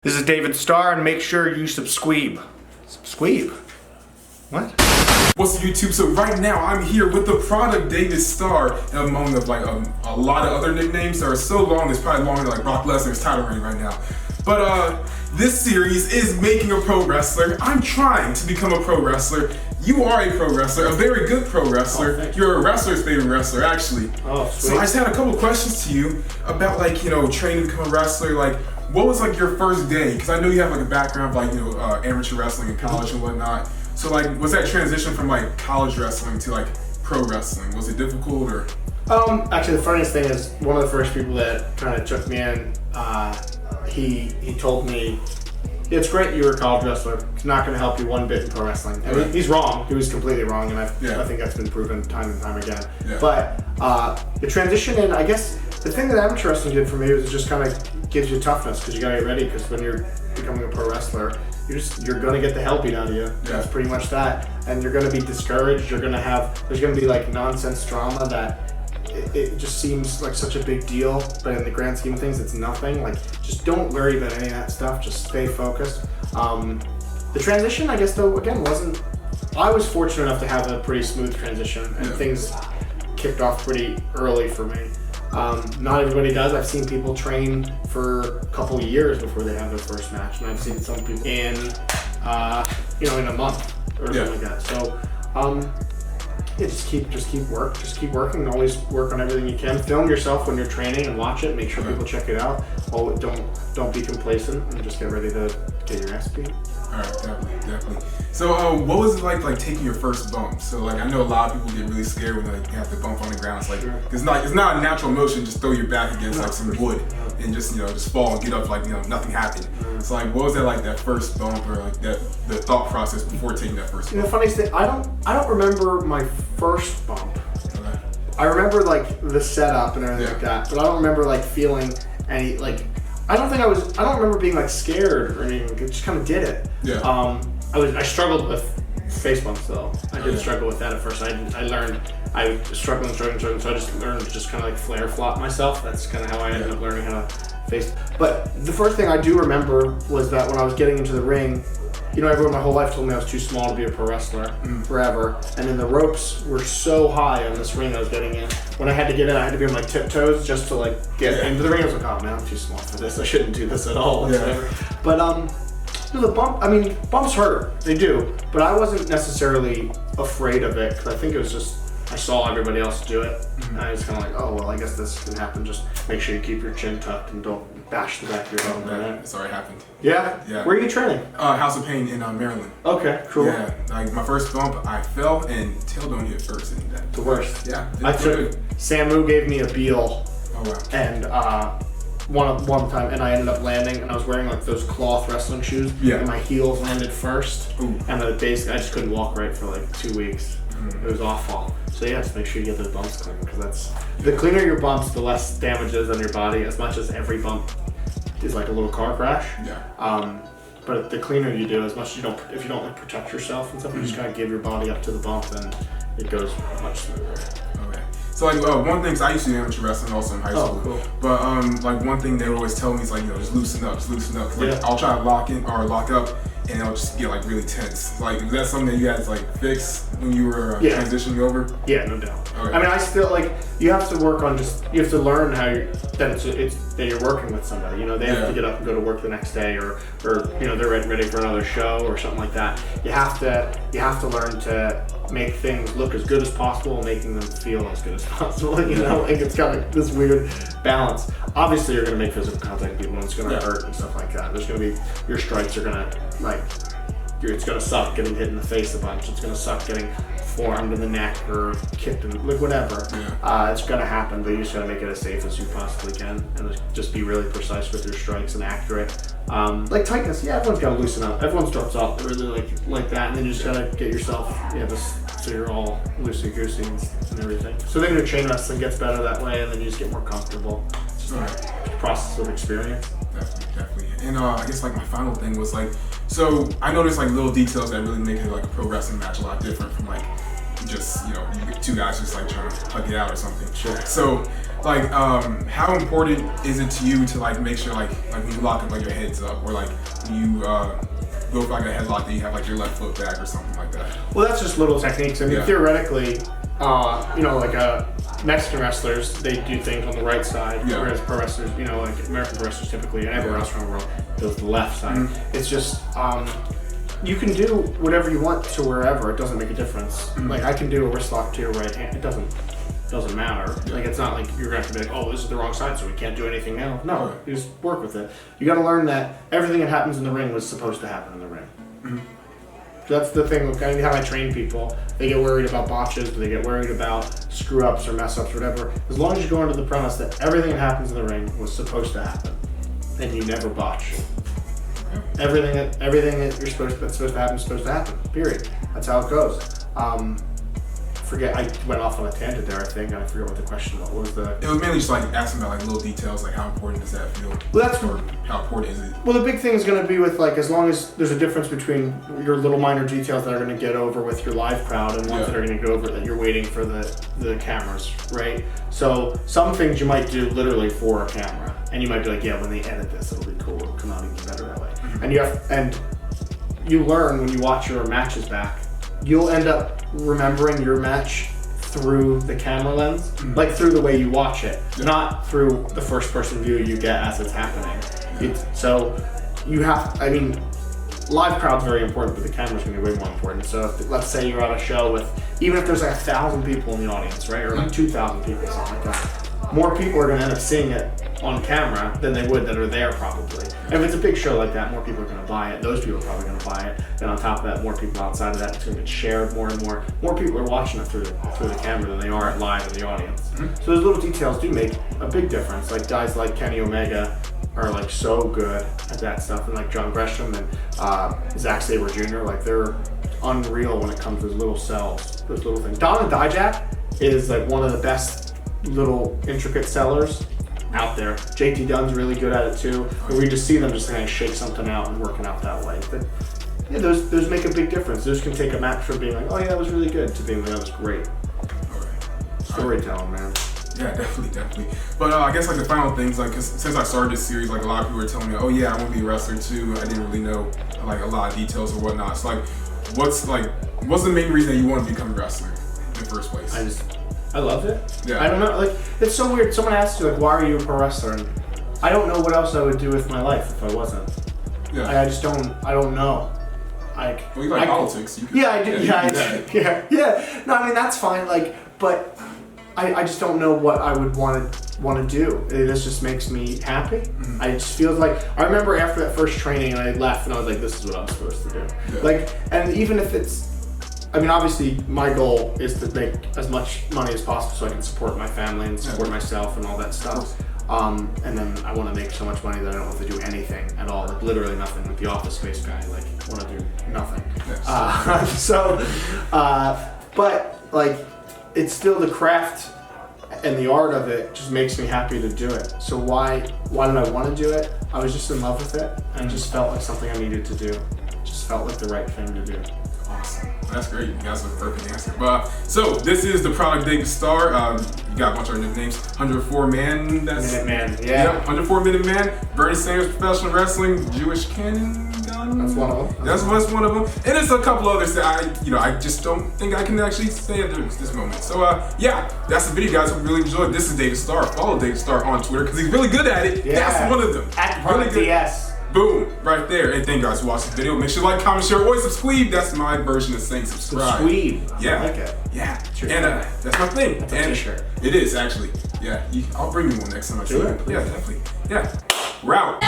This is David Starr, and make sure you subscribe. Subscribe? What? What's up, YouTube? So right now I'm here with the product David Starr, among of like a lot of other nicknames that are so long it's probably longer than like Brock Lesnar's title reign right now. But this series is making a pro wrestler. I'm trying to become a pro wrestler. You are a pro wrestler, a very good pro wrestler. Oh, you're a wrestler's favorite wrestler, actually. Oh, sweet. So I just had a couple questions to you about like, you know, training to become a wrestler. Like, what was like your first day? Because I know you have like a background of like, you know, amateur wrestling in college and whatnot. So like, was that transition from like college wrestling to like pro wrestling? Was it difficult or? Actually, the funniest thing is one of the first people that kind of took me in. He told me, "It's great you were a college wrestler. It's not going to help you one bit in pro wrestling." And Okay. he's wrong. He was completely wrong, and I think that's been proven time and time again. Yeah. But the transition in, I guess, the thing that amateur wrestling did for me was it just kind of gives you toughness because you got to get ready. Because when you're becoming a pro wrestler, you're gonna get the hell beat out of you. Yeah. That's pretty much that, and you're gonna be discouraged. There's gonna be like nonsense drama that it just seems like such a big deal, but in the grand scheme of things, it's nothing. Like, just don't worry about any of that stuff. Just stay focused. The transition, I guess, though, again, wasn't. I was fortunate enough to have a pretty smooth transition, and things kicked off pretty early for me. Not everybody does. I've seen people train for a couple of years before they have their first match, and I've seen some people in a month or something like that. So, just keep working. Always work on everything you can. Film yourself when you're training and watch it. Make sure people check it out. Oh, don't be complacent and just get ready to get your ass beat. All right, definitely. So, what was it like taking your first bump? So, like, I know a lot of people get really scared when like you have to bump on the ground. It's like it's not a natural motion. Just throw your back against like some wood and just fall and get up like nothing happened. So, like, what was that like that first bump or like the thought process before taking that first bump? The funniest thing, I don't remember my first bump. Okay. I remember like the setup and everything like that, but I don't remember like feeling any like. I don't remember being like scared or anything. I just kind of did it. Yeah. I struggled with face bumps though. I did struggle with that at first. I was struggling, so I just learned to just kind of like flare flop myself. That's kind of how I ended up learning how to face. But the first thing I do remember was that when I was getting into the ring, everyone my whole life told me I was too small to be a pro wrestler forever. And then the ropes were so high on this ring I was getting in. When I had to get in, I had to be on my tiptoes just to like get into the ring. I was like, oh man, I'm too small for this. I shouldn't do this at all. Yeah. But the bump, bumps hurt. They do. But I wasn't necessarily afraid of it because I think it was just, I saw everybody else do it. And I was kind of like, oh, well, I guess this can happen. Just make sure you keep your chin tucked and don't bash the back of your head. It's already happened. Yeah? Where are you training? House of Pain in Maryland. Okay, cool. Yeah, like my first bump, I fell and tail don't hit first. And that The worst. Yeah. Samu gave me a Beal. Oh wow. And one time, and I ended up landing, and I was wearing like those cloth wrestling shoes. Yeah. And my heels landed first. Ooh. And basically, I just couldn't walk right for like 2 weeks. It was awful. So yeah, just make sure you get those bumps clean, because the cleaner your bumps, the less damage is on your body. As much as every bump is like a little car crash. Yeah. But the cleaner you do, as much as if you don't like protect yourself and stuff, you just gotta give your body up to the bump, and it goes much smoother. Okay. So like one thing, 'cause I used to do amateur wrestling also in high school. Cool. But like one thing they would always tell me is like, just loosen up. 'Cause, like, I'll try to lock in or lock up, and it'll just get like really tense. Like, is that something that you guys like fix when you were transitioning over? Yeah, no doubt. Okay. I still you have to work on you have to learn how that you're working with somebody. They have to get up and go to work the next day, or they're ready for another show or something like that. You have to learn to make things look as good as possible and making them feel as good as possible. Like it's kind of this weird balance. Obviously, you're going to make physical contact with people, and it's going to hurt and stuff like that. There's going to be your strikes are going to it's going to suck getting hit in the face a bunch. It's going to suck getting forearmed in the neck or kicked in whatever. Yeah. It's going to happen, but you just got to make it as safe as you possibly can, and just be really precise with your strikes and accurate. Like tightness, everyone's got to loosen up. Everyone starts off really like that, and then you just got to get yourself so you're all loosey-goosey and everything. So then your chain wrestling gets better that way, and then you just get more comfortable. It's just a process of experience. Definitely. And I guess like my final thing was like, so I noticed like little details that really make it like a pro wrestling match a lot different from like just, you get two guys just like trying to hug it out or something. Sure. So, like, how important is it to you to like make sure like when you lock up like your head's up, or like when you go for like a headlock that you have like your left foot back or something like that? Well, that's just little techniques. I mean, theoretically, like Mexican wrestlers, they do things on the right side, whereas pro wrestlers, like American pro wrestlers typically, and everywhere else around the world, does the left side. Mm-hmm. It's just, you can do whatever you want to wherever. It doesn't make a difference. Mm-hmm. Like I can do a wrist lock to your right hand. It doesn't matter. Yeah. Like it's not like you're gonna have to be like, oh, this is the wrong side, so we can't do anything now. No, you just work with it. You got to learn that everything that happens in the ring was supposed to happen in the ring. Mm-hmm. So that's the thing. Like, how I train people, they get worried about botches, they get worried about screw ups or mess ups or whatever. As long as you go into the premise that everything that happens in the ring was supposed to happen, and you never botch. Everything that that's supposed to happen is supposed to happen. Period. That's how it goes. I went off on a tangent there, I think, and I forget what the question was. What was the? It was mainly just like asking about like little details, like how important does that feel? Well, that's or how important is it? Well, the big thing is going to be with like as long as there's a difference between your little minor details that are going to get over with your live crowd and ones that are going to go over that you're waiting for the cameras, right? So some things you might do literally for a camera, and you might be like, yeah, when they edit this, it'll be cool. It'll come out even better that way. Mm-hmm. And you learn when you watch your matches back. You'll end up remembering your match through the camera lens, like through the way you watch it, not through the first person view you get as it's happening. So you have, live crowd's very important, but the camera's gonna be way more important. So let's say you're at a show with, even if there's like 1,000 people in the audience, right? Or like 2,000 people, something like that. More people are gonna end up seeing it on camera than they would that are there probably. And if it's a big show like that, more people are going to buy it. Those people are probably going to buy it. Then on top of that, more people outside of that, it's going to get shared more and more. More people are watching it through the camera than they are live in the audience. Mm-hmm. So those little details do make a big difference. Like guys like Kenny Omega are like so good at that stuff, and like John Gresham and Zack Sabre Jr. Like they're unreal when it comes to those little cells, those little things. Don and Dijak is like one of the best little intricate sellers out there. JT Dunn's really good at it too. But we just see them just kind of shake something out and working out that way. But yeah, those make a big difference. Those can take a match from being like, oh yeah, that was really good, to being like, that was great. Storytelling, man. Yeah, definitely. But I guess like the final things, like, 'cause since I started this series, like a lot of people were telling me, oh yeah, I want to be a wrestler too. I didn't really know like a lot of details or whatnot. So like, what's the main reason that you want to become a wrestler in the first place? I love it. Yeah. I don't know, like, it's so weird. Someone asks you, like, why are you a pro wrestler? And I don't know what else I would do with my life if I wasn't. Yeah. I don't know. Well, you like politics. Yeah, I do. Yeah. No, I mean, that's fine. Like, but I just don't know what I would want to do. This just makes me happy. Mm-hmm. I just feel like, I remember after that first training, I left and I was like, this is what I'm supposed to do. Yeah. Like, and even if it's, obviously my goal is to make as much money as possible so I can support my family and support myself and all that stuff. And then I want to make so much money that I don't have to do anything at all, like literally nothing, like the Office Space guy, like want to do nothing. Yes. But like, it's still the craft and the art of it just makes me happy to do it. So why did I want to do it? I was just in love with it, and it just felt like something I needed to do. It just felt like the right thing to do. Awesome. That's great. You guys have a perfect answer. But so this is the product David Starr. You got a bunch of other nicknames. 104 Man. Minute Man. Yeah. 104 Minute Man. Bernie Sanders Professional Wrestling. Jewish Cannon Gun. That's one of them. That's one of them. And there's a couple others that I just don't think I can actually say at this moment. So yeah, that's the video, guys. Hope you really enjoyed. This is David Starr. Follow David Starr on Twitter because he's really good at it. Yeah. That's one of them. At really good. DS. Boom, right there. And thank you guys for watching the video. Make sure you like, comment, share, or subscribe. That's my version of saying subscribe. Subscribe. Yeah. I like it. Yeah. And that's my thing. That's a t-shirt. It is, actually. Yeah. I'll bring you one next time I see you. Yeah, definitely. Yeah. We're out.